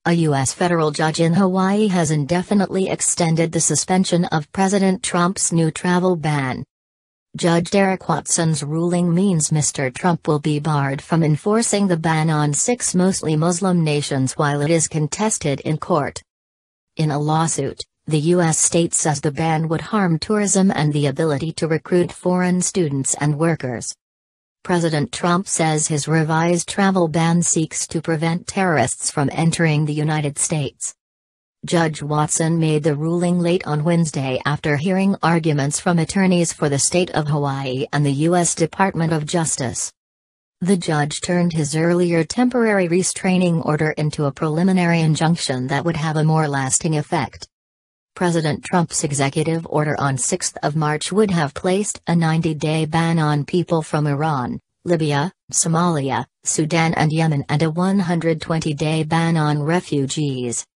A U.S. federal judge in Hawaii has indefinitely extended the suspension of President Trump's new travel ban. Judge Derrick Watson's ruling means Mr. Trump will be barred from enforcing the ban on 6 mostly Muslim nations while it is contested in court. In a lawsuit, the U.S. state says the ban would harm tourism and the ability to recruit foreign students and workers. President Trump says his revised travel ban seeks to prevent terrorists from entering the United States. Judge Watson made the ruling late on Wednesday after hearing arguments from attorneys for the state of Hawaii and the U.S. Department of Justice. The judge turned his earlier temporary restraining order into a preliminary injunction that would have a more lasting effect. President Trump's executive order on 6 March would have placed a 90-day ban on people from Iran, Libya, Somalia, Sudan and Yemen and a 120-day ban on refugees.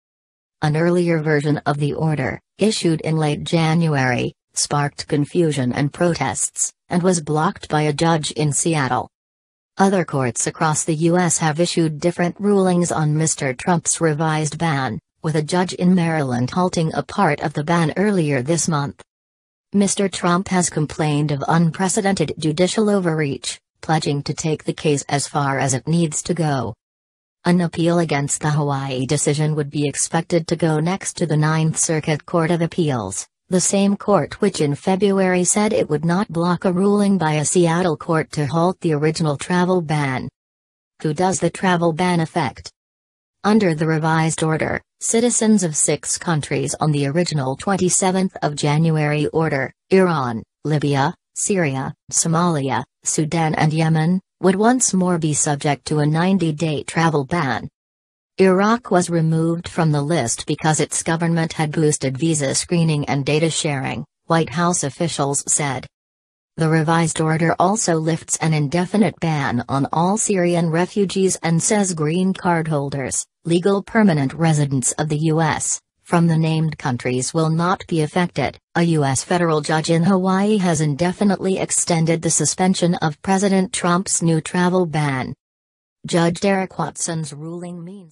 An earlier version of the order, issued in late January, sparked confusion and protests, and was blocked by a judge in Seattle. Other courts across the U.S. have issued different rulings on Mr. Trump's revised ban, with a judge in Maryland halting a part of the ban earlier this month. Mr. Trump has complained of unprecedented judicial overreach, pledging to take the case as far as it needs to go. An appeal against the Hawaii decision would be expected to go next to the Ninth Circuit Court of Appeals, the same court which in February said it would not block a ruling by a Seattle court to halt the original travel ban. Who does the travel ban affect? Under the revised order, citizens of 6 countries on the original 27th of January order, Iran, Libya, Syria, Somalia, Sudan and Yemen, would once more be subject to a 90-day travel ban. Iraq was removed from the list because its government had boosted visa screening and data sharing, White House officials said. The revised order also lifts an indefinite ban on all Syrian refugees and says green card holders, legal permanent residents of the U.S., from the named countries will not be affected. A U.S. federal judge in Hawaii has indefinitely extended the suspension of President Trump's new travel ban. Judge Derrick Watson's ruling means